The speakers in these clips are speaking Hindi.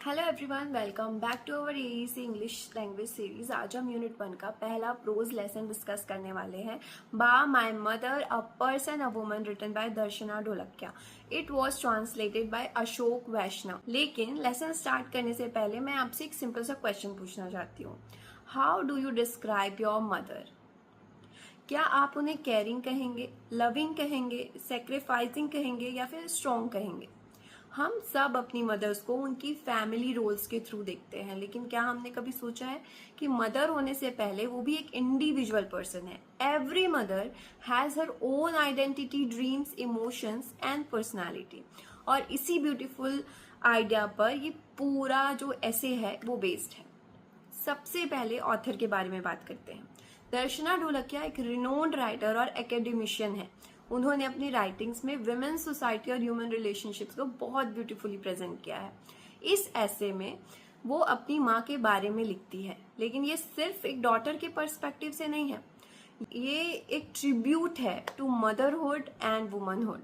Hello everyone, welcome back to our AEC English language series. आज हम यूनिट 1 का पहला प्रोज लेसन डिस्कस करने वाले हैं। Ba my mother a person a woman written by Darshana Dholakia. It was translated by Ashok Vaishnav. लेकिन लेसन स्टार्ट करने से पहले मैं आपसे एक सिंपल सा क्वेश्चन पूछना चाहती हूँ। How do you describe your mother? क्या आप उन्हें केयरिंग कहेंगे, लविंग कहेंगे, सेक्रीफाइसिंग कहेंगे या फिर स्ट्रॉन्ग कहेंगे? हम सब अपनी मदर्स को उनकी फैमिली रोल्स के थ्रू देखते हैं, लेकिन क्या हमने कभी सोचा है कि मदर होने से पहले वो भी एक इंडिविजुअल पर्सन है। Every mother has her own identity, dreams, emotions and personality. और इसी ब्यूटीफुल आइडिया पर ये पूरा जो ऐसे है वो बेस्ड है। सबसे पहले ऑथर के बारे में बात करते हैं। दर्शना ढोलकिया एक रिनोन्ड राइटर और एकेडमिशियन है। उन्होंने अपनी राइटिंग्स में विमेन सोसाइटी और ह्यूमन रिलेशनशिप्स को बहुत ब्यूटीफुली प्रेजेंट किया है। इस ऐसे में वो अपनी माँ के बारे में लिखती है, लेकिन ये सिर्फ एक डॉटर के पर्सपेक्टिव से नहीं है, ये एक ट्रिब्यूट है टू मदरहुड एंड वुमनहुड।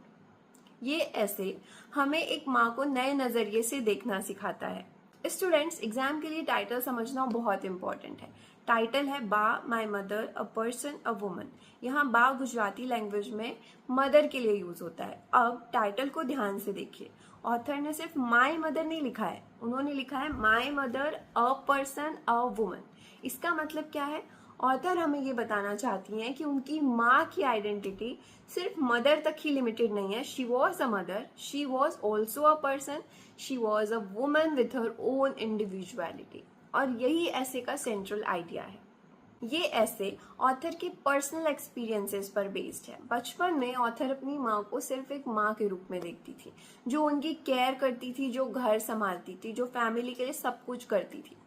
ये ऐसे हमें एक माँ को नए नजरिए से देखना सिखाता है। स्टूडेंट्स, एग्जाम के लिए टाइटल समझना बहुत इंपॉर्टेंट है। टाइटल है बा my mother a person a woman. यहाँ बा गुजराती लैंग्वेज में मदर के लिए यूज होता है। अब टाइटल को ध्यान से देखिए। ऑथर ने सिर्फ माई मदर नहीं लिखा है, उन्होंने लिखा है माई mother a person a woman. इसका मतलब क्या है? ऑथर हमें ये बताना चाहती हैं कि उनकी माँ की आइडेंटिटी सिर्फ मदर तक ही लिमिटेड नहीं है। She was a mother, she was also a person, she was a woman with her own individuality. और यही ऐसे का सेंट्रल आइडिया है। ये ऐसे ऑथर के पर्सनल एक्सपीरियंसेस पर बेस्ड है। बचपन में ऑथर अपनी माँ को सिर्फ एक माँ के रूप में देखती थी, जो उनकी केयर करती थी, जो घर संभालती थी, जो फैमिली के लिए सब कुछ करती थी।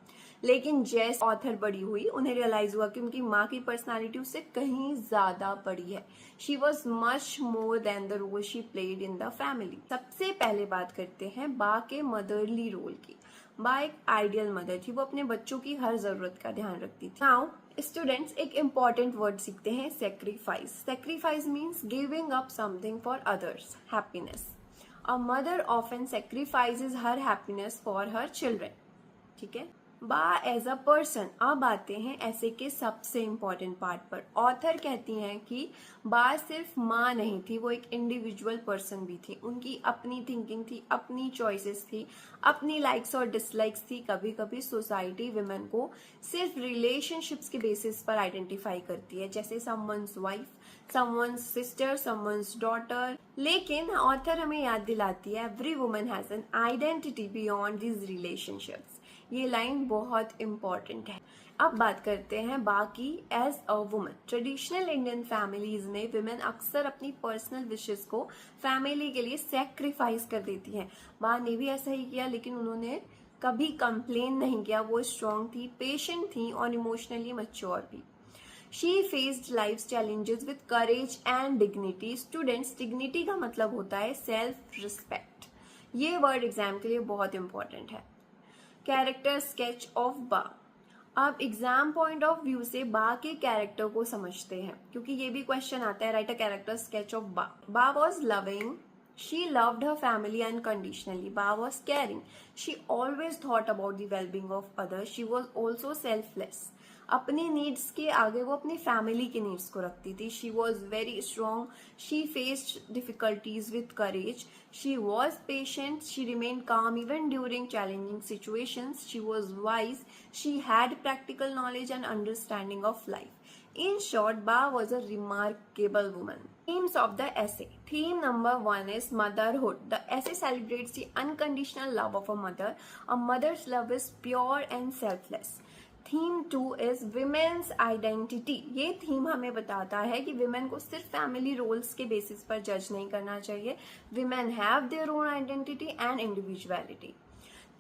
लेकिन जैसे ऑथर बड़ी हुई, उन्हें रियलाइज हुआ कि उनकी माँ की पर्सनालिटी उससे कहीं ज्यादा बड़ी है। She was much more than the role she played in the family. सबसे पहले बात करते हैं बा के मदरली रोल की। बा एक आइडियल मदर थी, वो अपने बच्चों की हर जरूरत का ध्यान रखती थी। नाउ स्टूडेंट्स, एक इम्पॉर्टेंट वर्ड सीखते हैं, sacrifice. Sacrifice means giving up something for others, happiness. A mother often sacrifices her happiness for her children. ठीक है। बा एज अ पर्सन। अब आते हैं ऐसे के सबसे इम्पोर्टेंट पार्ट पर। ऑथर कहती हैं कि बा सिर्फ माँ नहीं थी, वो एक इंडिविजुअल पर्सन भी थी। उनकी अपनी थिंकिंग थी, अपनी चॉइसेस थी, अपनी लाइक्स और डिसलाइक्स थी। कभी कभी सोसाइटी विमेन को सिर्फ रिलेशनशिप्स के बेसिस पर आइडेंटिफाई करती है, जैसे someone's wife, someone's sister, someone's daughter. लेकिन ऑथर हमें याद दिलाती है every woman has an identity beyond these relationships. ये लाइन बहुत इंपॉर्टेंट है। अब बात करते हैं बाकी as a woman. Traditional Indian families में विमेन अक्सर अपनी पर्सनल विशेस को फैमिली के लिए सेक्रीफाइस कर देती हैं। बा ने भी ऐसा ही किया, लेकिन उन्होंने कभी कंप्लेन नहीं किया। वो स्ट्रांग थी, पेशेंट थी और इमोशनली मैच्योर भी। She faced life challenges with courage and dignity. Students, dignity का मतलब होता है सेल्फ रिस्पेक्ट। ये वर्ड एग्जाम के लिए बहुत इंपॉर्टेंट है। कैरेक्टर स्केच ऑफ बा। अब एग्जाम पॉइंट ऑफ व्यू से बा के कैरेक्टर को समझते हैं, क्योंकि ये भी क्वेश्चन आता है, right a character sketch of बा। बा was loving, she loved her family unconditionally. Ba was caring, she always thought about the well-being of others. She was also selfless. अपनी नीड्स के आगे वो अपनी फैमिली की नीड्स को रखती थी। She was very strong, she faced difficulties with courage, she was patient, she remain काम even during challenging situations, she was wise, she had practical knowledge and understanding of life. In short, Ba was a remarkable woman. Themes of the essay. Theme number 1 is motherhood. The essay celebrates the unconditional love of a mother. A mother's love is pure and selfless. Theme 2 is women's identity. ये थीम हमें बताता है कि विमेन को सिर्फ फैमिली रोल्स के बेसिस पर जज नहीं करना चाहिए। Women have their own identity and individuality.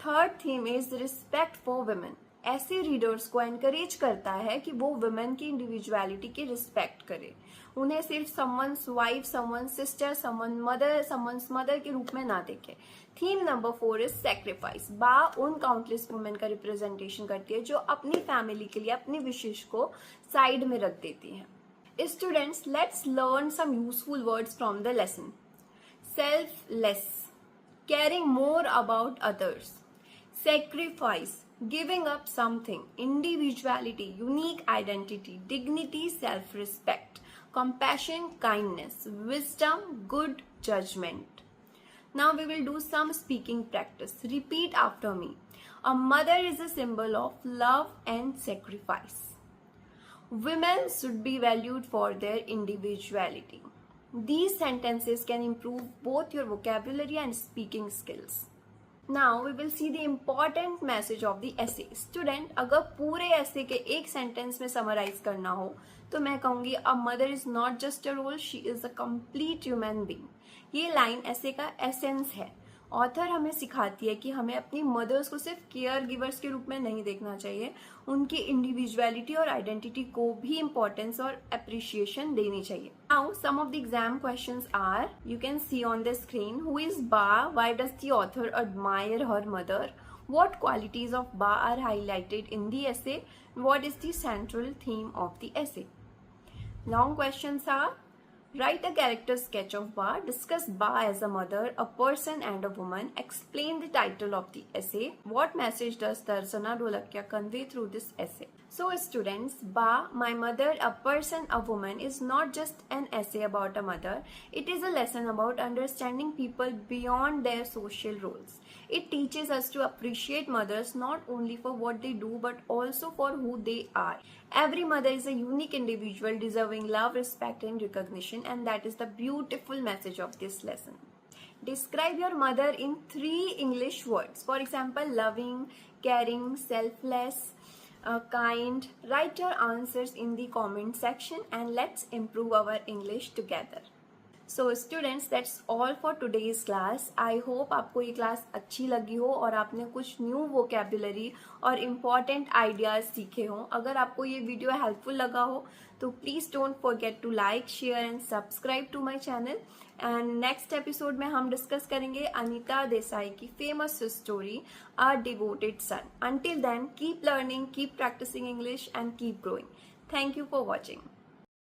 Third theme is respect for women. ऐसे रीडर्स को एनकरेज करता है कि वो वुमेन की इंडिविजुअलिटी की रिस्पेक्ट करे, उन्हें सिर्फ someone's wife, someone's sister, someone's mother के रूप में ना देखे. Theme number 4 is sacrifice. बा उन काउंटलेस वुमेन का रिप्रेजेंटेशन करती है जो अपनी फैमिली के लिए अपनी विशेष को साइड में रख देती हैं. Students, let's learn some useful words from the lesson. Selfless, caring more about others. sacrifice, giving up something, individuality, unique identity, dignity, self-respect, compassion, kindness, wisdom, good judgment. Now we will do some speaking practice. Repeat after me. A mother is a symbol of love and sacrifice. Women should be valued for their individuality. These sentences can improve both your vocabulary and speaking skills. Now we will see the important message of the essay. Student, अगर पूरे essay के एक sentence में summarize करना हो तो मैं कहूँगी a mother is not just a role, she is a complete human being. ये लाइन essay का essence है. ऑथर हमें सिखाती है कि हमें अपनी मदर्स को सिर्फ केयर गिवर्स के रूप में नहीं देखना चाहिए, उनकी इंडिविजुअलिटी और आइडेंटिटी को भी इम्पोर्टेंस और अप्रिशिएशन देनी चाहिए. Now some of the exam questions are, you can see on the screen. Who is Ba? Why does the author admire her mother? What qualities of Ba are highlighted in the essay? What is the central theme of the essay? Long questions are: write a character sketch of Ba. Discuss Ba as a mother, a person and a woman. Explain the title of the essay. What message does Darshana Dholakya convey through this essay? So students, Ba, My Mother, a Person, a Woman is not just an essay about a mother. It is a lesson about understanding people beyond their social roles. It teaches us to appreciate mothers not only for what they do but also for who they are. Every mother is a unique individual deserving love, respect and recognition, and that is the beautiful message of this lesson. Describe your mother in 3 English words. For example, loving, caring, selfless, kind. Write your answers in the comment section and let's improve our English together. So students, that's all for today's class. I hope आपको ये क्लास अच्छी लगी हो और आपने कुछ न्यू वोकेबुलरी और इम्पॉर्टेंट आइडियाज सीखे हों. अगर आपको ये वीडियो हेल्पफुल लगा हो तो please don't forget to like, share and subscribe to my channel. And next episode में हम डिस्कस करेंगे अनीता देसाई की famous story a devoted son. Until then, keep learning, keep practising English and keep growing. Thank you for watching.